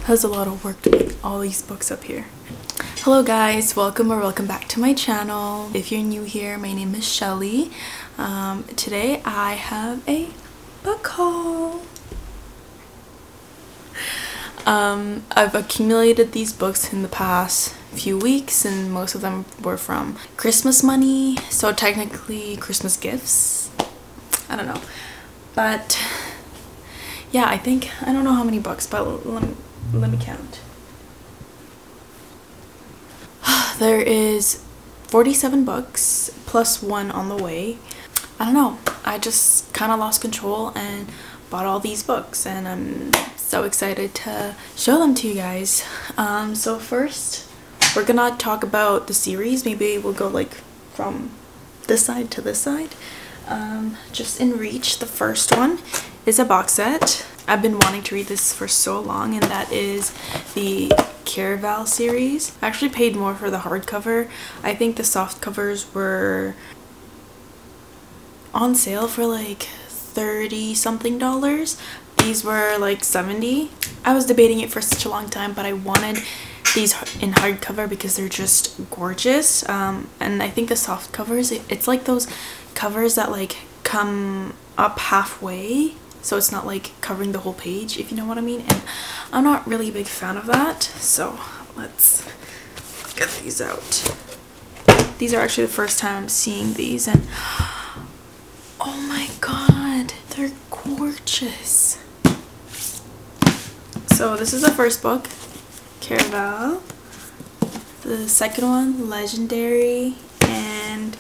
That was a lot of work to put all these books up here. Hello guys, welcome back to my channel. If you're new here, my name is Shelly. Today I have a book haul. I've accumulated these books in the past few weeks, and most of them were from Christmas money, so technically Christmas gifts. I don't know, but yeah, I don't know how many books, but let me count. There is 47 books plus one on the way. I don't know, I just kind of lost control and bought all these books, and I'm so excited to show them to you guys. So first we're gonna talk about the series. Maybe we'll go like from this side to this side. Just in reach, the first one is a box set. I've been wanting to read this for so long, and that is the Caraval series. I actually paid more for the hardcover. I think the soft covers were on sale for like $30 something. These were like $70. I was debating it for such a long time, but I wanted these in hardcover because they're just gorgeous. And I think the soft covers, it's like those covers that like come up halfway, so it's not like covering the whole page, if you know what I mean, and I'm not really a big fan of that. So let's get these out. These are actually the first time I'm seeing these, and oh my god, they're gorgeous. So this is the first book, Caraval. The second one, Legendary, and the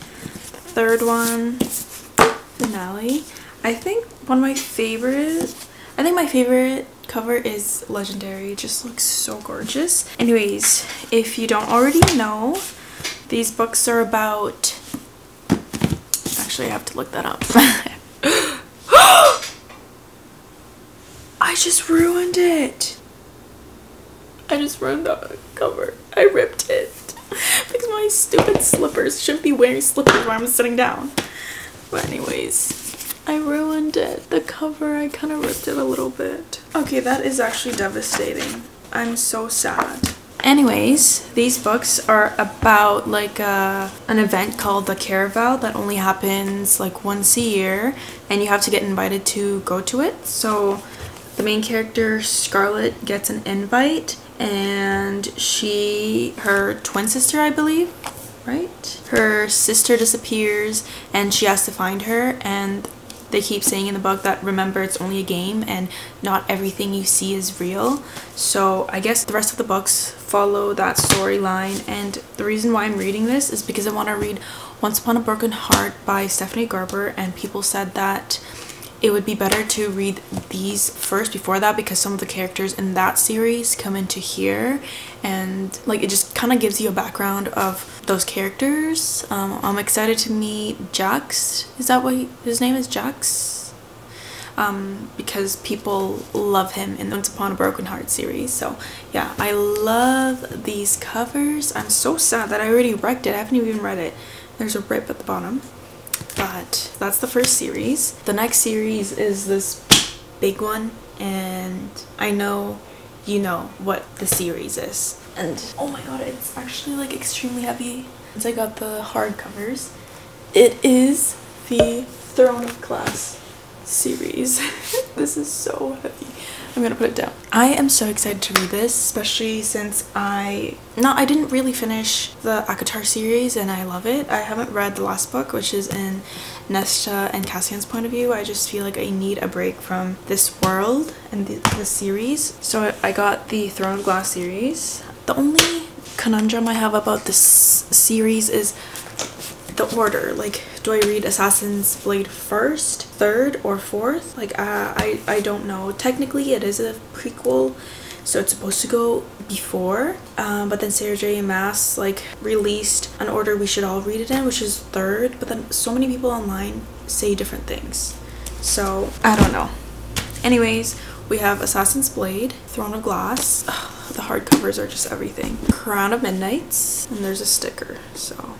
third one, Finale. I think my favorite cover is Legendary. It just looks so gorgeous. Anyways, if you don't already know, these books are about, actually I have to look that up. I just ruined it. I just ruined the cover. I ripped it because my stupid slippers shouldn't be wearing slippers while I'm sitting down. But anyways, I ruined it. The cover, I kind of ripped it a little bit. Okay, that is actually devastating. I'm so sad. Anyways, these books are about like an event called the Caraval that only happens like once a year, and you have to get invited to go to it. So the main character, Scarlett, gets an invite, and her twin sister, I believe, right? Her sister disappears and she has to find her, and they keep saying in the book that, remember, it's only a game and not everything you see is real. So I guess the rest of the books follow that storyline, and the reason why I'm reading this is because I want to read Once Upon a Broken Heart by Stephanie Garber, and people said that it would be better to read these first before that because some of the characters in that series come into here, and like it just kind of gives you a background of those characters. I'm excited to meet Jax. Is that what his name is? Jax? Because people love him in the Once Upon a Broken Heart series. So yeah, I love these covers. I'm so sad that I already wrecked it. I haven't even read it. There's a rip at the bottom. But that's the first series. The next series is this big one, and I know you know what the series is. And oh my god, it's actually like extremely heavy. Since I got the hardcovers, it is the Throne of Glass series. This is so heavy. I'm gonna put it down. I am so excited to read this, especially since I didn't really finish the ACOTAR series, and I love it. I haven't read the last book, which is in Nesta and Cassian's point of view. I just feel like I need a break from this world and the series. So I got the Throne of Glass series. The only conundrum I have about this series is the order. Like, do I read Assassin's Blade first, third, or fourth? Like, I don't know. Technically it is a prequel, so it's supposed to go before, but then Sarah J. Maas like released an order we should all read it in, which is third, but then so many people online say different things, so I don't know. Anyways, we have Assassin's Blade, Throne of Glass. Ugh, the hardcovers are just everything. Crown of Midnights, and there's a sticker, so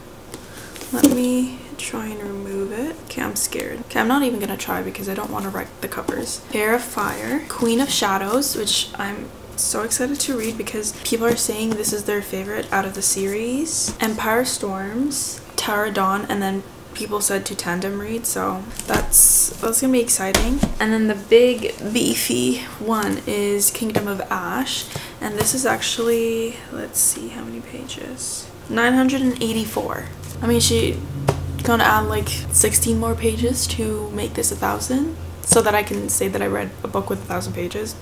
let me try and remove it. Okay, I'm scared. Okay, I'm not even gonna try because I don't want to wreck the covers. Pair of Fire, Queen of Shadows, which I'm so excited to read because people are saying this is their favorite out of the series. Empire Storms, Tower Dawn, and then people said to tandem read, so that's gonna be exciting. And then the big beefy one is Kingdom of Ash, and this is actually, let's see how many pages, 984. I mean, she gonna add like 16 more pages to make this 1,000 so that I can say that I read a book with 1,000 pages.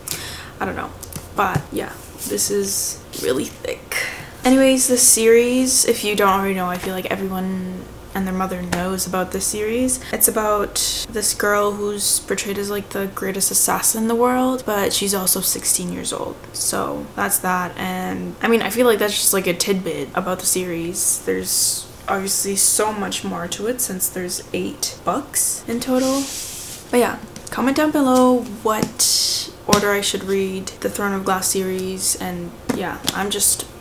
I don't know, but yeah, this is really thick. Anyways, this series, if you don't already know, I feel like everyone and their mother knows about this series. It's about this girl who's portrayed as like the greatest assassin in the world, but she's also 16 years old. So that's that. And I mean, I feel like that's just like a tidbit about the series. There's obviously so much more to it since there's 8 books in total. But yeah, comment down below what order I should read the Throne of Glass series. And yeah,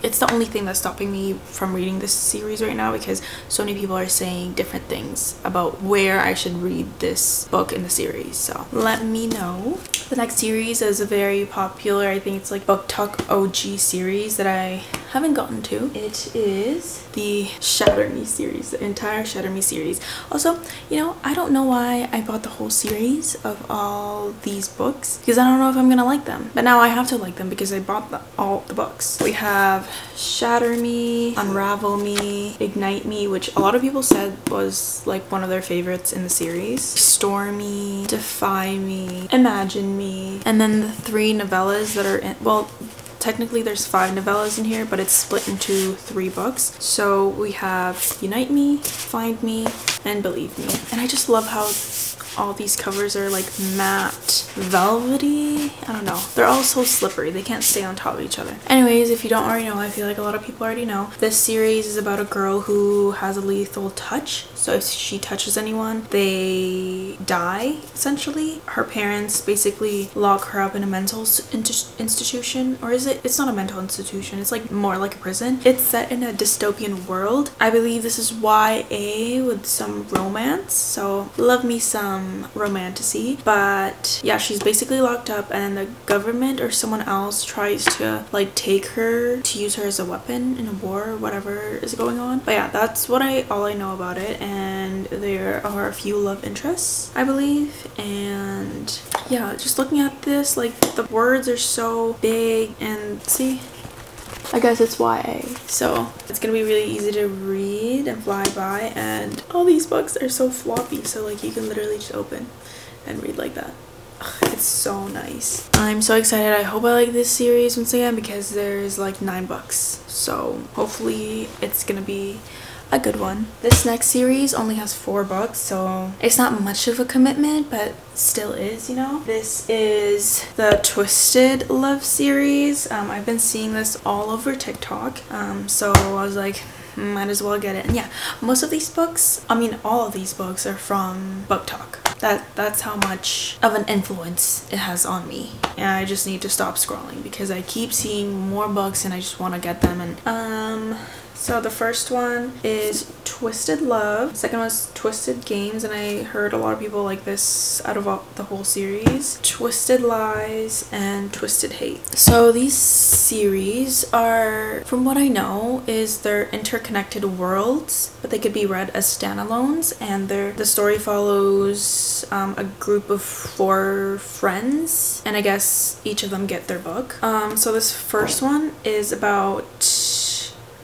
it's the only thing that's stopping me from reading this series right now because so many people are saying different things about where I should read this book in the series. So let me know. The next series is a very popular, I think it's like Book Talk OG series that I haven't gotten to. It is the Shatter Me series, the entire Shatter Me series. Also, you know, I don't know why I bought the whole series of all these books because I don't know if I'm gonna like them, but now I have to like them because I bought all the books. We have Shatter Me, Unravel Me, Ignite Me, which a lot of people said was like one of their favorites in the series, Restore Me, Defy Me, Imagine Me, and then the 3 novellas that are in, well, technically there's 5 novellas in here, but it's split into 3 books. So we have Unite Me, Find Me, and Believe Me. And I just love how all these covers are like matte velvety. I don't know, they're all so slippery, they can't stay on top of each other. Anyways, if you don't already know, I feel like a lot of people already know, this series is about a girl who has a lethal touch. So if she touches anyone, they die essentially. Her parents basically lock her up in a mental institution, or it's not a mental institution, it's like more like a prison. It's set in a dystopian world. I believe this is YA with some romance, so love me some romantasy. But yeah, she's basically locked up and the government or someone else tries to like take her to use her as a weapon in a war or whatever is going on. But yeah, that's what all I know about it. And there are a few love interests, I believe. And yeah, just looking at this, like the words are so big, and see, I guess it's YA, so it's gonna be really easy to read and fly by. And all these books are so floppy, so like you can literally just open and read like that. It's so nice. I'm so excited. I hope I like this series once again because there's like 9 books, so hopefully it's gonna be a good one. This next series only has 4 books, so it's not much of a commitment, but still is, you know. This is the Twisted Love series. I've been seeing this all over TikTok, so I was like, might as well get it. And yeah, most of these books, I mean all of these books are from Book Talk. That's how much of an influence it has on me, and I just need to stop scrolling because I keep seeing more books and I just want to get them. And so the first one is Twisted Love. Second one was Twisted Games, and I heard a lot of people like this out of the whole series. Twisted Lies and Twisted Hate. So these series are, from what I know, they're interconnected worlds, but they could be read as standalones. And the story follows a group of 4 friends, and I guess each of them get their book. So this first one is about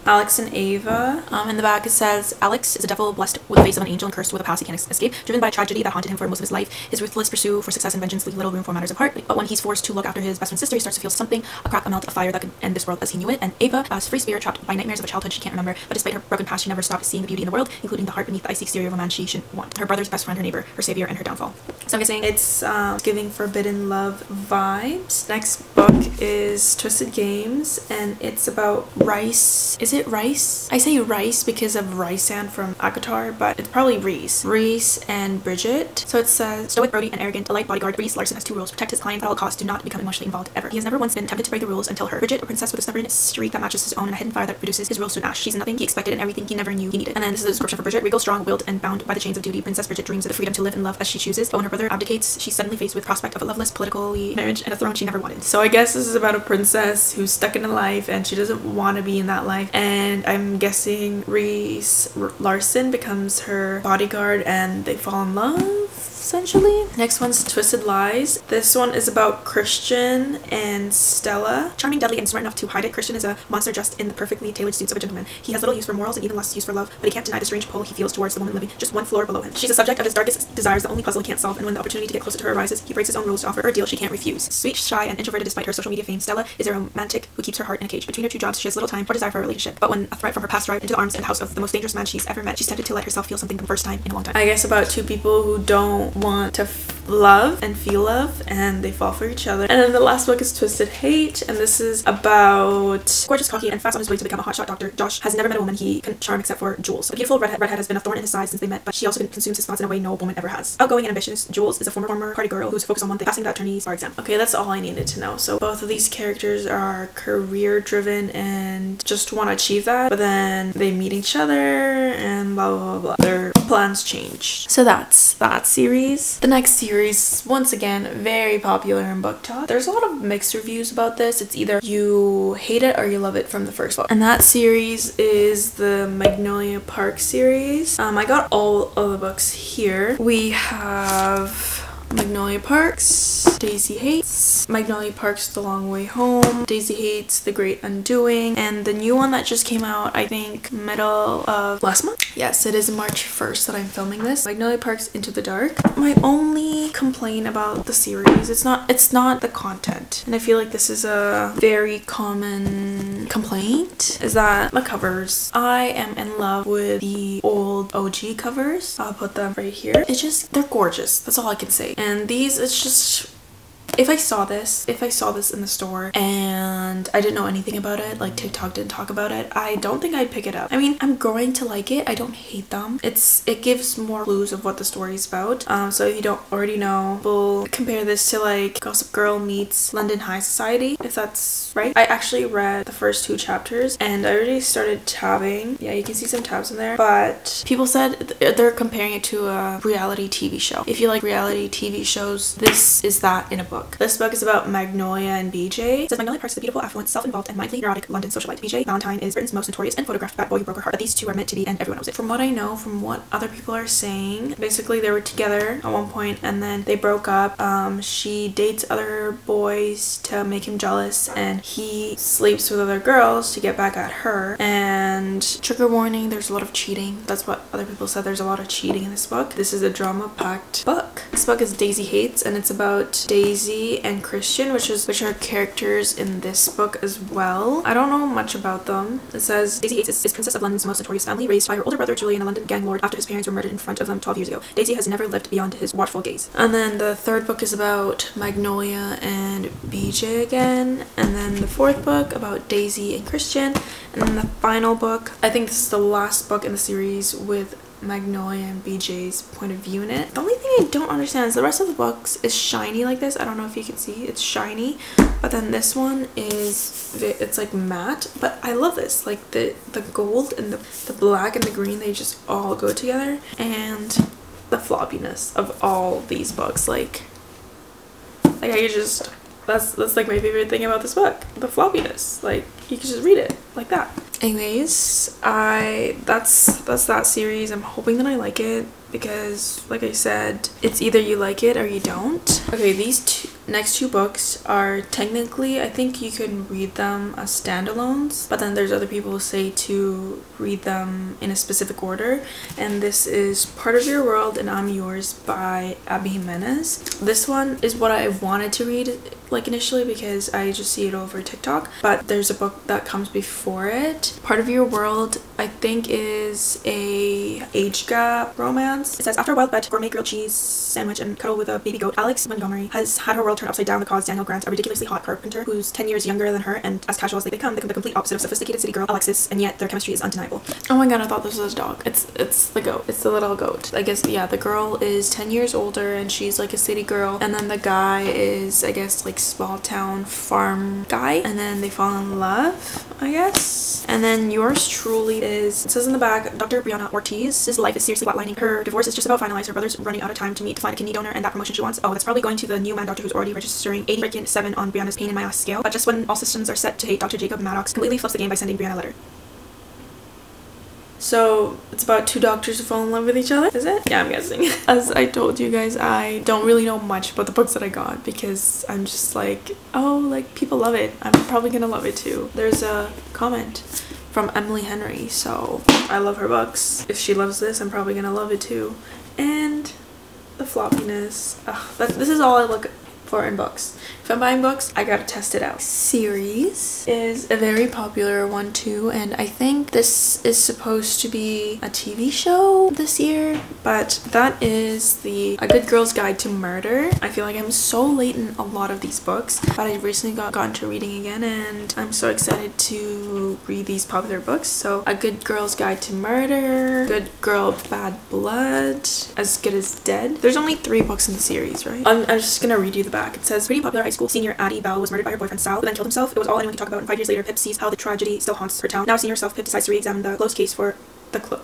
Alex and Ava. In the back it says, Alex is a devil blessed with the face of an angel and cursed with a past he can't escape. Driven by a tragedy that haunted him for most of his life, his ruthless pursuit for success and vengeance leave little room for matters of heart. But when he's forced to look after his best friend's sister, he starts to feel something, a crack, a melt, a fire that could end this world as he knew it. And Ava, a free spirit trapped by nightmares of a childhood she can't remember, but despite her broken past, she never stopped seeing the beauty in the world, including the heart beneath the icy exterior of a man she shouldn't want. Her brother's best friend, her neighbor, her savior, and her downfall. So I'm guessing it's giving forbidden love vibes. Next book is Twisted Games, and it's about Rice. Is it it Rice? I say Rice because of Rice-san from Akatar, but it's probably Reese. Reese and Bridget. So it says, stoic, broody, and arrogant, a light bodyguard, Reese Larson has 2 rules: protect his clients at all costs, do not become emotionally involved ever. He has never once been tempted to break the rules until her. Bridget, a princess with a stubborn streak that matches his own and a hidden fire that reduces his rules to an ash. She's nothing he expected and everything he never knew he needed. And then this is a description for Bridget: regal, strong, willed, and bound by the chains of duty. Princess Bridget dreams of the freedom to live and love as she chooses, but when her brother abdicates, she's suddenly faced with prospect of a loveless, politically marriage and a throne she never wanted. So I guess this is about a princess who's stuck in a life and she doesn't want to be in that life, and I'm guessing Reese Larson becomes her bodyguard and they fall in love, essentially. Next one's Twisted Lies. This one is about Christian and Stella. Charming, deadly, and smart enough to hide it, Christian is a monster dressed in the perfectly tailored suits of a gentleman. He has little use for morals and even less use for love, but he can't deny the strange pull he feels towards the woman living just one floor below him. She's the subject of his darkest desires, the only puzzle he can't solve, and when the opportunity to get closer to her arises, he breaks his own rules to offer her a deal she can't refuse. Sweet, shy, and introverted despite her social media fame, Stella is a romantic who keeps her heart in a cage. Between her 2 jobs, she has little time or desire for a relationship, but when a threat from her past drive into the arms and house of the most dangerous man she's ever met, she's tempted to let herself feel something for the first time in a long time. I guess about 2 people who don't want to love and feel love and they fall for each other. And then the last book is Twisted Hate, and this is about gorgeous, cocky, and fast on his way to become a hotshot doctor. Josh has never met a woman he can charm except for Jules. The beautiful redhead has been a thorn in his side since they met, but she also consumes his thoughts in a way no woman ever has. Outgoing and ambitious, Jules is a former party girl who's focused on one thing: passing the attorney's bar exam. Okay, that's all I needed to know. So both of these characters are career driven and just want to achieve that, but then they meet each other and blah blah blah blah. Their plans change. So that's that series. The next series, once again, very popular in book talk. There's a lot of mixed reviews about this. It's either you hate it or you love it from the first book. And that series is the Magnolia Park series. I got all of the books here. We have Magnolia Park's Daisy Hates, Magnolia Park's The Long Way Home, Daisy Hates The Great Undoing, and the new one that just came out, I think middle of last month. Yes, it is March 1st that I'm filming this. Magnolia Park's Into the Dark. My only complaint about the series, it's not the content, and I feel like this is a very common complaint, is that the covers. I am in love with the old OG covers. I'll put them right here. They're gorgeous. That's all I can say. And these, it's just, if I saw this in the store and I didn't know anything about it, like TikTok didn't talk about it, I don't think I'd pick it up. I mean, I'm growing to like it. I don't hate them. It gives more clues of what the story is about. So if you don't already know, we'll compare this to like Gossip Girl meets London High Society, if that's right. I actually read the first 2 chapters and I already started tabbing. Yeah, you can see some tabs in there, but people said they're comparing it to a reality TV show. If you like reality TV shows, this is that in a book. This book is about Magnolia and BJ. It says Magnolia Park is the beautiful, affluent, self-involved, and mindfully neurotic London socialite. BJ Valentine is Britain's most notorious and photographed bad boy who broke her heart. But these 2 are meant to be, and everyone knows it. From what I know, from what other people are saying, basically they were together at one point and then they broke up. She dates other boys to make him jealous, and he sleeps with other girls to get back at her. And trigger warning, there's a lot of cheating. That's what other people said. There's a lot of cheating in this book. This is a drama-packed book. This book is Daisy Hates, and it's about Daisy and Christian, which are characters in this book as well. I don't know much about them. It says Daisy Hates is princess of London's most notorious family, raised by her older brother Julian, a London gang lord, after his parents were murdered in front of them 12 years ago. Daisy has never lived beyond his watchful gaze. And then the 3rd book is about Magnolia and BJ again, and then the 4th book about Daisy and Christian, and then the final book, I think this is the last book in the series with Magnolia and BJ's point of view in it. The only thing I don't understand is the rest of the books is shiny like this. I don't know if you can see, it's shiny, but then this one it's like matte. But I love this, like the gold and the black and the green, they just all go together. And the floppiness of all these books, like I could just, that's like my favorite thing about this book, the floppiness. Like you can just read it like that. Anyways, that's that series. I'm hoping that I like it because, like I said, it's either you like it or you don't. Okay, these next 2 books are technically, I think you can read them as standalones, but then there's other people who say to read them in a specific order. And this is Part of Your World and I'm Yours by Abby Jimenez. This one is what I wanted to read like initially because I just see it over TikTok, but there's a book that comes before it. Part of Your World, I think, is a age gap romance. It says, after a wild bet, gourmet grilled cheese sandwich, and cuddle with a baby goat, Alex Montgomery has had her world turned upside down because Daniel Grant, a ridiculously hot carpenter who's 10 years younger than her, and as casual as they become, the complete opposite of sophisticated city girl Alexis, and yet their chemistry is undeniable. Oh my god, I thought this was a dog. It's the goat. It's the little goat. I guess, yeah, the girl is 10 years older and she's like a city girl, and then the guy is, I guess, like small town farm guy, and then they fall in love, I guess. And then yours truly is, it says in the back, Dr. Brianna Ortiz's life is seriously flatlining. Her divorce is just about finalized. Her brother's running out of time to meet to find a kidney donor, and that promotion she wants, oh, that's probably going to the new man doctor who's already registering 80/7 on Brianna's pain in my ass scale. But just when all systems are set to hate, Dr. Jacob Maddox completely flips the game by sending Brianna a letter. So it's about two doctors who fall in love with each other, is it? Yeah, I'm guessing. As I told you guys, I don't really know much about the books that I got because I'm just like, oh, like people love it, I'm probably gonna love it too. There's a comment from Emily Henry, so I love her books. If she loves this, I'm probably gonna love it too. And the floppiness, this is all I look for in books. If I'm buying books, I gotta test it out. Series is a very popular one too, and I think this is supposed to be a TV show this year, but that is A Good Girl's Guide to Murder. I feel like I'm so late in a lot of these books, but I recently got into reading again, and I'm so excited to read these popular books. So A Good Girl's Guide to Murder, Good Girl Bad Blood, As Good as Dead. There's only 3 books in the series, right? I'm just gonna read you the back. It says, pretty popular high school senior Addie Bell was murdered by her boyfriend Sal, who then killed himself. It was all anyone could talk about, and 5 years later, Pip sees how the tragedy still haunts her town. Now senior self, Pip decides to re-examine the closed case for the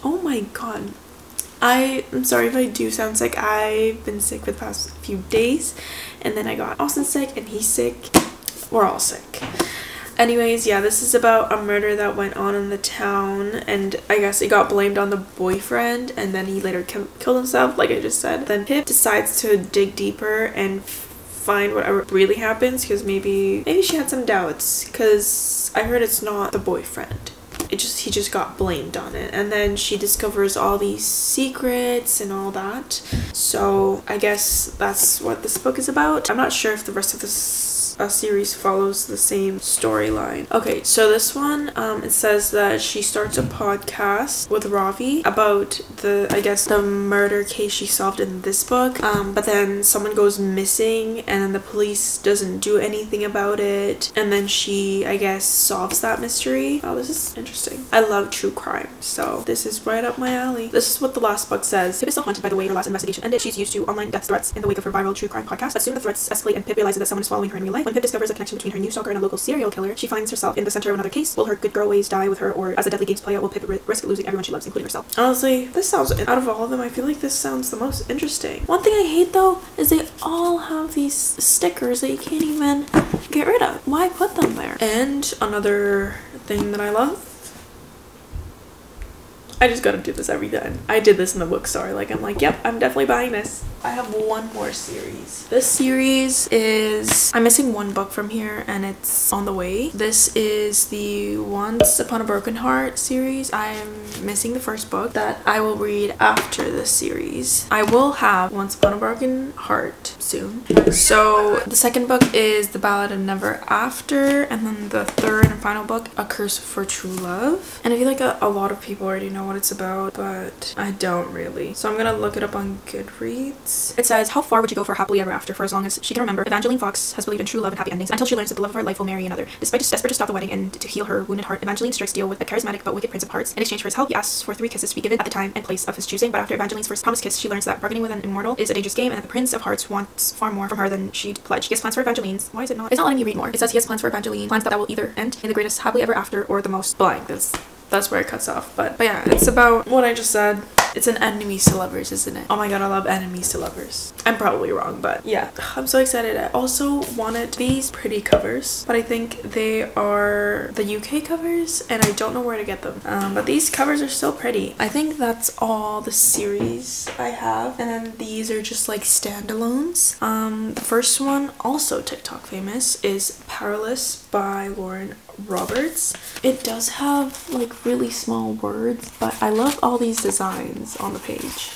Oh my god. I'm sorry if I do sound sick. I've been sick for the past few days, and then I got Austin sick, and he's sick. We're all sick. Anyways, yeah, this is about a murder that went on in the town, and I guess it got blamed on the boyfriend, and then he later killed himself, like I just said. Then Pip decides to dig deeper and find whatever really happens, because maybe she had some doubts, because I heard it's not the boyfriend. He just got blamed on it, and then she discovers all these secrets and all that. So I guess that's what this book is about. I'm not sure if the rest of this series follows the same storyline. Okay, so this one, it says that she starts a podcast with Ravi about the murder case she solved in this book, but then someone goes missing, and then the police doesn't do anything about it, and then she, I guess, solves that mystery. Oh, this is interesting. I love true crime, so this is right up my alley. This is what the last book says. Pip is still haunted by the way her last investigation ended. She's used to online death threats in the wake of her viral true crime podcast, but soon the threats escalate, and Pip realizes that someone is following her in real life. When Pip discovers a connection between her new stalker and a local serial killer, she finds herself in the center of another case. Will her good girl ways die with her, or as the deadly games play out, will Pip risk losing everyone she loves, including herself? Honestly, this sounds, out of all of them, I feel like this sounds the most interesting. One thing I hate though is they all have these stickers that you can't even get rid of. Why put them there? And another thing that I love, I just gotta do this every day. I did this in the bookstore. Like, I'm like, yep, I'm definitely buying this. I have one more series. This series is, I'm missing one book from here, and it's on the way. This is the Once Upon a Broken Heart series. I'm missing the first book that I will read after this series. I will have Once Upon a Broken Heart soon. So the second book is The Ballad of Never After, and then the third and final book, A Curse for True Love. And I feel like a lot of people already know what it's about, but I don't really. So I'm gonna look it up on Goodreads. It says, how far would you go for happily ever after? For as long as she can remember, Evangeline Fox has believed in true love and happy endings until she learns that the love of her life will marry another. Despite desperate to stop the wedding and to heal her wounded heart, Evangeline strikes deal with a charismatic but wicked Prince of Hearts. In exchange for his help, he asks for 3 kisses to be given at the time and place of his choosing. But after Evangeline's first promised kiss, she learns that bargaining with an immortal is a dangerous game, and that the Prince of Hearts wants far more from her than she'd pledged. He has plans for Evangeline's. Why is it not? It's not letting me read more. It says he has plans for Evangeline, plans that will either end in the greatest happily ever after or the most blank. That's where it cuts off. But yeah, it's about what I just said. It's an enemies to lovers, isn't it? Oh my god, I love enemies to lovers. I'm probably wrong, but yeah. I'm so excited. I also wanted these pretty covers, but I think they are the UK covers, and I don't know where to get them. But these covers are still pretty. I think that's all the series I have, and then these are just like standalones. The first one, also TikTok famous, is Powerless by Lauren Roberts. It does have like really small words, but I love all these designs on the page.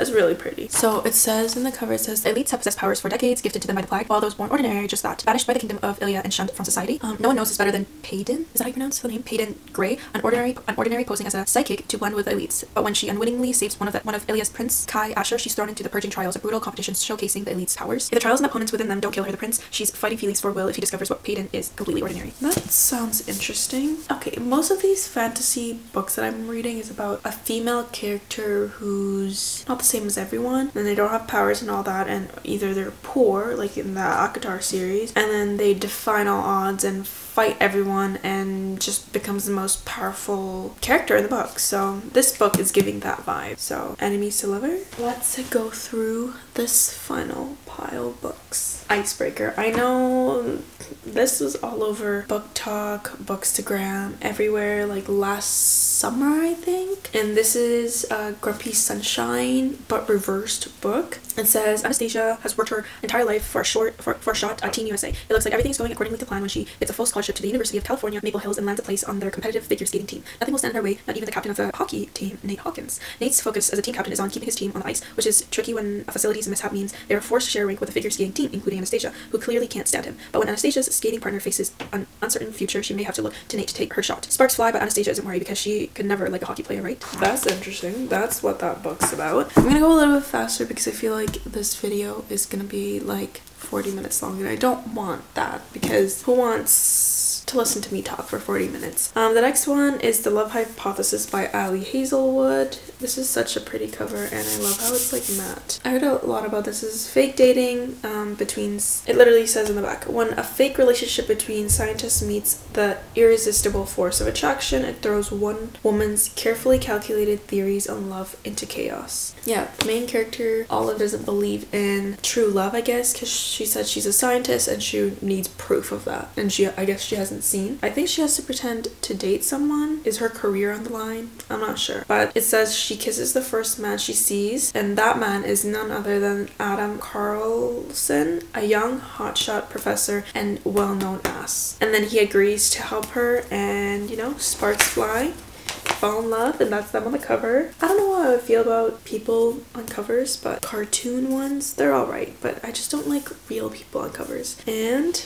That's really pretty. So it says in the cover, it says, elites have possessed powers for decades, gifted to them by the plague, while those born ordinary are just that, banished by the kingdom of Ilya and shunned from society. No one knows this better than Payden. Is that how you pronounce the name? Payden Gray, an ordinary posing as a psychic to blend with the elites. But when she unwittingly saves one of Ilya's prince, Kai Asher, she's thrown into the purging trials, a brutal competition showcasing the elites' powers. If the trials and opponents within them don't kill her, the prince, she's fighting Felix for will if he discovers what Payden is completely ordinary. That sounds interesting. Okay, most of these fantasy books that I'm reading is about a female character who's not the same as everyone, and they don't have powers and all that, and either they're poor, like in the Akatar series, and then they define all odds and fight everyone and just becomes the most powerful character in the book. So this book is giving that vibe. So enemies to lover. Let's go through this final pile of books. Icebreaker. I know this was all over Book Talk, Bookstagram, everywhere, like last summer I think. And this is Grumpy Sunshine but reversed book. It says Anastasia has worked her entire life for a shot at Team USA. It looks like everything's going accordingly to plan when she gets a full scholarship to the University of California, Maple Hills, and lands a place on their competitive figure skating team. Nothing will stand in her way, not even the captain of the hockey team, Nate Hawkins. Nate's focus as a team captain is on keeping his team on the ice, which is tricky when a facilities mishap means they are forced to share a rink with a figure skating team, including Anastasia, who clearly can't stand him. But when Anastasia's skating partner faces an uncertain future, she may have to look to Nate to take her shot. Sparks fly, but Anastasia isn't worried because she could never like a hockey player, right? That's interesting. That's what that book's about. I'm gonna go a little bit faster because I feel like this video is gonna be like 40 minutes long, and I don't want that because who wants to listen to me talk for 40 minutes? The next one is The Love Hypothesis by Ali Hazelwood. This is such a pretty cover, and I love how it's like matte. I heard a lot about this. Is fake dating between, it literally says in the back, when a fake relationship between scientists meets the irresistible force of attraction, it throws one woman's carefully calculated theories on love into chaos. Yeah, the main character, Olive, doesn't believe in true love, I guess, because she said she's a scientist and she needs proof of that, and I guess she hasn't seen. I think she has to pretend to date someone. Is her career on the line? I'm not sure. But it says she kisses the first man she sees, and that man is none other than Adam Carlson, a young hotshot professor and well-known ass. And then he agrees to help her, and you know, sparks fly, fall in love, and that's them on the cover. I don't know how I feel about people on covers, but cartoon ones, they're alright, but I just don't like real people on covers. And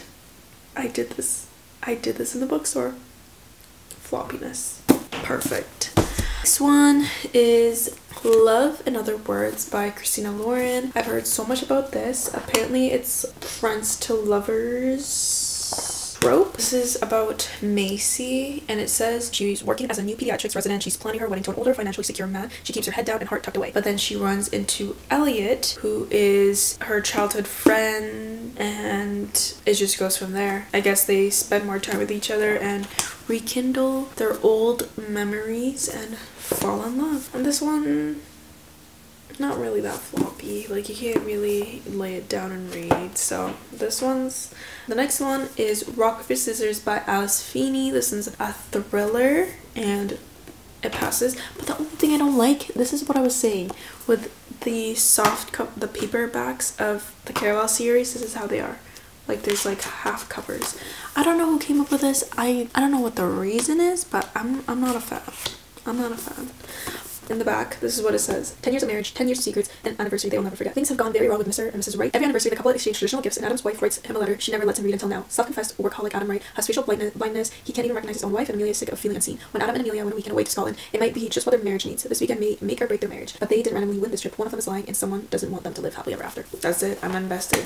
I did this in the bookstore. Floppiness. Perfect. Next one is Love in Other Words by Christina Lauren. I've heard so much about this. Apparently it's friends to lovers trope. This is about Macy, and it says she's working as a new pediatrics resident. She's planning her wedding to an older, financially secure man. She keeps her head down and heart tucked away. But then she runs into Elliot, who is her childhood friend, and it just goes from there. I guess they spend more time with each other and rekindle their old memories and fall in love. And this one, not really that floppy, like you can't really lay it down and read. So the next one is Rock Paper Scissors by Alice Feeney. This is a thriller and it passes, but the only thing I don't like, this is what I was saying with the the paperbacks of the Caraval series, this is how they are. Like there's like half covers. I don't know who came up with this. I don't know what the reason is, but I'm not a fan. I'm not a fan. In the back, this is what it says. 10 years of marriage, 10 years of secrets, and anniversary they will never forget. Things have gone very wrong with Mr. and Mrs. Wright. Every anniversary, the couple exchange traditional gifts, and Adam's wife writes him a letter she never lets him read until now. Self-confessed workaholic Adam Wright has facial blindness. He can't even recognize his own wife, and Amelia is sick of feeling unseen. When Adam and Amelia went a weekend away to Scotland, it might be just what their marriage needs. This weekend may make or break their marriage. But they didn't randomly win this trip. One of them is lying, and someone doesn't want them to live happily ever after. That's it. I'm invested.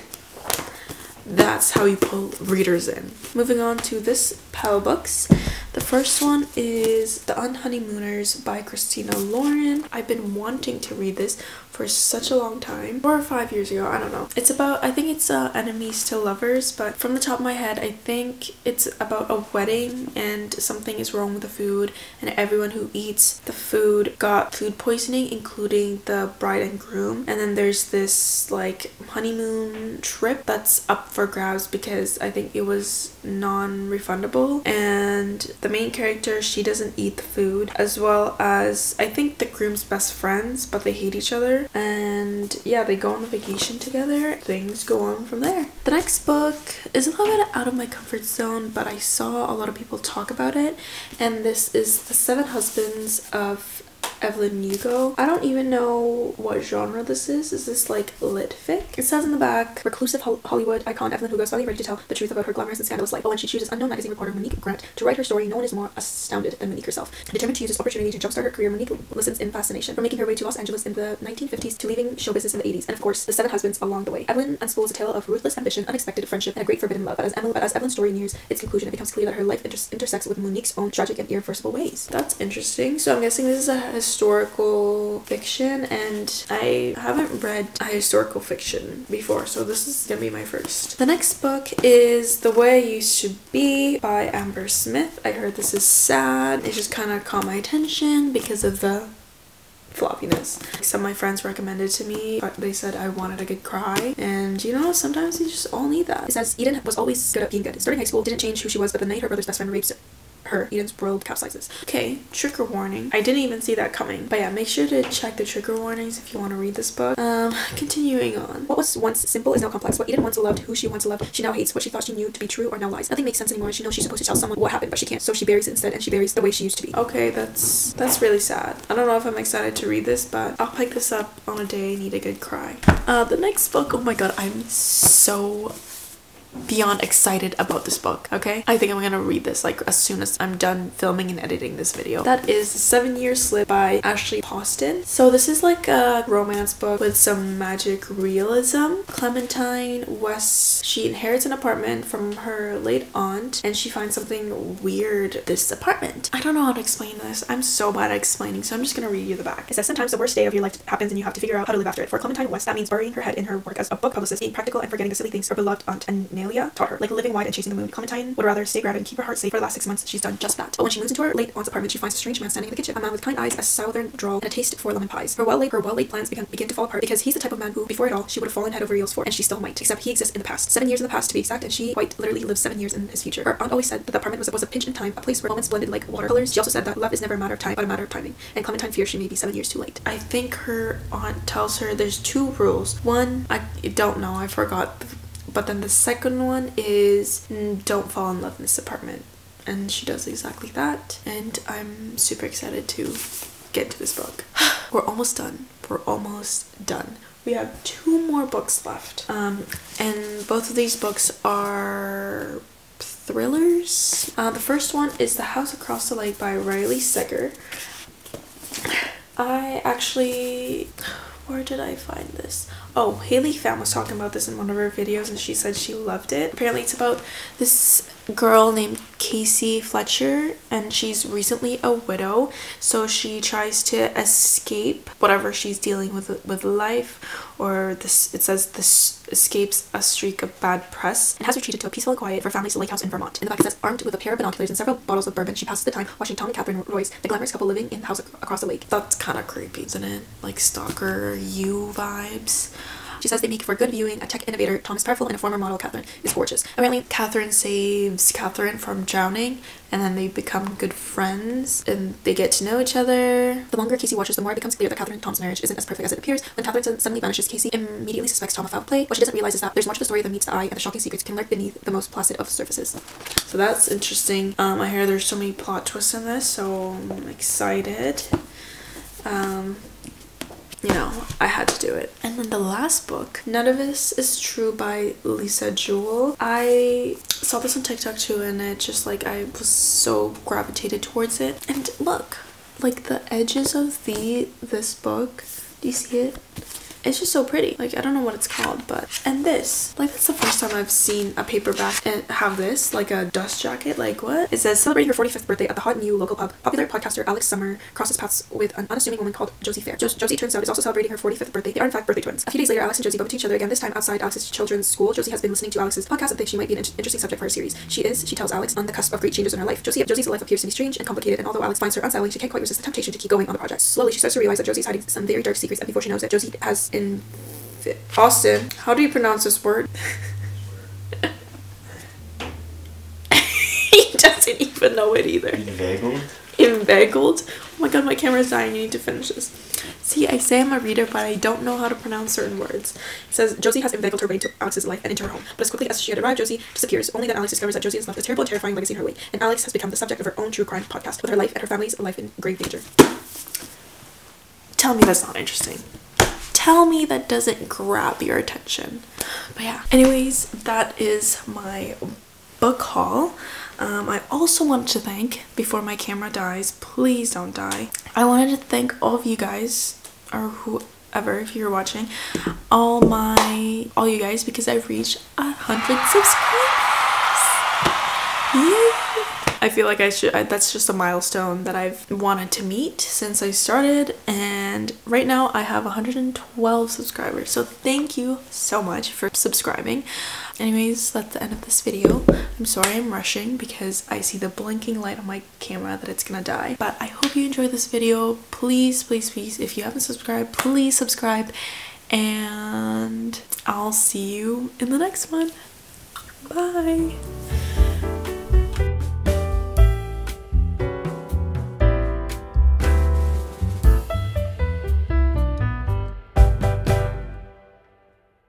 That's how you pull readers in. Moving on to this pile of books. The first one is The Unhoneymooners by Christina Lauren. I've been wanting to read this for such a long time. 4 or 5 years ago, I don't know. It's about, I think it's enemies to lovers, but from the top of my head, I think it's about a wedding and something is wrong with the food, and everyone who eats the food got food poisoning, including the bride and groom. And then there's this like honeymoon trip that's up for grabs because I think it was non-refundable, and the main character, she doesn't eat the food, as well as I think the groom's best friends, but they hate each other, and yeah, they go on a vacation together. Things go on from there. The next book is a little bit out of my comfort zone, but I saw a lot of people talk about it, and this is The Seven Husbands of Evelyn Hugo. I don't even know what genre this is. Is this like lit fic? It says in the back, reclusive Hollywood icon Evelyn Hugo is finally ready to tell the truth about her glamorous and scandalous life. But when she chooses unknown magazine reporter Monique Grant to write her story, no one is more astounded than Monique herself. Determined to use this opportunity to jumpstart her career, Monique listens in fascination, from making her way to Los Angeles in the 1950s to leaving show business in the 80s, and of course, the 7 husbands along the way. Evelyn unspools a tale of ruthless ambition, unexpected friendship, and a great forbidden love. But as Evelyn's story nears its conclusion, it becomes clear that her life intersects with Monique's own tragic and irreversible ways. That's interesting. So I'm guessing this is a historical fiction, and I haven't read a historical fiction before, so this is gonna be my first. The next book is The Way I Used to Be by Amber Smith. I heard this is sad. It just kind of caught my attention because of the floppiness. Some of my friends recommended to me, but they said I wanted a good cry, and you know, sometimes you just all need that. It says Eden was always good at being good. Starting high school, didn't change who she was, but the night her brother's best friend rapes her, Eden's world capsizes. Okay, trigger warning. I didn't even see that coming. But yeah, make sure to check the trigger warnings if you want to read this book. Continuing on. What was once simple is now complex. What Eden once loved, who she once loved, she now hates. What she thought she knew to be true or now lies. Nothing makes sense anymore. She knows she's supposed to tell someone what happened, but she can't. So she buries it instead, and she buries the way she used to be. Okay, that's really sad. I don't know if I'm excited to read this, but I'll pick this up on a day I need a good cry. The next book, oh my god, I'm so beyond excited about this book. Okay, I think I'm gonna read this like as soon as I'm done filming and editing this video. That is 7 Year Slip by Ashley Poston. So this is like a romance book with some magic realism. Clementine West, she inherits an apartment from her late aunt, and she finds something weird this apartment. I don't know how to explain this. I'm so bad at explaining, so I'm just gonna read you the back. It says sometimes the worst day of your life happens and you have to figure out how to live after it. For Clementine West, that means burying her head in her work as a book publicist, being practical and forgetting the silly things her beloved aunt and Magnolia taught her, like living wide and chasing the moon. Clementine would rather stay grounded and keep her heart safe. For the last 6 months, she's done just that. But when she moves into her late aunt's apartment, she finds a strange man standing in the kitchen. A man with kind eyes, a southern drawl, and a taste for lemon pies. Her well-laid plans begin to fall apart because he's the type of man who, before it all, she would have fallen head over heels for, and she still might. Except he exists in the past. 7 years in the past, to be exact, and she quite literally lives 7 years in his future. Her aunt always said that the apartment was a pinch in time, a place where moments blended like watercolors. She also said that love is never a matter of time, but a matter of timing. And Clementine fears she may be 7 years too late. I think her aunt tells her there's 2 rules. One, I don't know, I forgot. But then the second one is don't fall in love in this apartment. And she does exactly that. And I'm super excited to get to this book. We're almost done. We're almost done. We have 2 more books left. And both of these books are thrillers. The first one is The House Across the Lake by Riley Seger. I actually... Where did I find this? Oh, Haley Pham was talking about this in one of her videos, and she said she loved it. Apparently it's about this girl named Casey Fletcher, and she's recently a widow, so she tries to escape whatever she's dealing with life, or this, it says this escapes a streak of bad press, and has retreated to a peaceful and quiet for family's lake house in Vermont. In the back it says, armed with a pair of binoculars and several bottles of bourbon, she passes the time watching Tom and Catherine Royce, the glamorous couple living in the house across the lake. That's kind of creepy, isn't it? Like stalker you vibes. She says they make for good viewing. A tech innovator, Tom is powerful, and a former model, Catherine, is gorgeous. Apparently, Catherine saves Catherine from drowning, and then they become good friends, and they get to know each other. The longer Casey watches, the more it becomes clear that Catherine and Tom's marriage isn't as perfect as it appears. When Catherine suddenly vanishes, Casey immediately suspects Tom of foul play. What she doesn't realize is that there's much of the story that meets the eye, and the shocking secrets can lurk beneath the most placid of surfaces. So that's interesting. I hear there's so many plot twists in this, so I'm excited. You know, I had to do it. And then the last book, None of This Is True by Lisa Jewell. I saw this on TikTok too, and it just like, I was so gravitated towards it. And look, like the edges of this book, do you see it? It's just so pretty. Like, I don't know what it's called, but... And this. Like, that's the first time I've seen a paperback and have this. Like, a dust jacket. Like, what? It says, celebrating her 45th birthday at the hot new local pub. Popular podcaster Alex Summer crosses paths with an unassuming woman called Josie Fair. Josie, turns out, is also celebrating her 45th birthday. They are, in fact, birthday twins. A few days later, Alex and Josie bump into each other again, this time outside Alex's children's school. Josie has been listening to Alex's podcast and thinks she might be an interesting subject for her series. She tells Alex, on the cusp of great changes in her life. Josie's life appears to be strange and complicated, and although Alex finds her unsettling, she can't quite resist the temptation to keep going on the project. Slowly, she starts to realize that Josie's hiding some very dark secrets, and before she knows it, Josie has Austin, how do you pronounce this word? He doesn't even know it either. Inveigled? Inveigled? Oh my god, my camera's dying. You need to finish this. See, I say I'm a reader, but I don't know how to pronounce certain words. It says, Josie has inveigled her way into Alex's life and into her home. But as quickly as she had arrived, Josie disappears. Only then Alex discovers that Josie has left a terrible and terrifying legacy in her wake. And Alex has become the subject of her own true crime podcast, with her life and her family's life in grave danger. tell me that's not interesting. Tell me that doesn't grab your attention. But yeah, anyways, that is my book haul. I also wanted to thank, before my camera dies, please don't die, I wanted to thank all of you guys, or whoever, if you're watching, all you guys, because I've reached 100 subscribers. Yay! I feel like that's just a milestone that I've wanted to meet since I started, and right now I have 112 subscribers, so thank you so much for subscribing. Anyways, that's the end of this video. I'm sorry I'm rushing because I see the blinking light on my camera that it's gonna die, but I hope you enjoyed this video. Please, please, please, if you haven't subscribed, please subscribe, and I'll see you in the next one. Bye!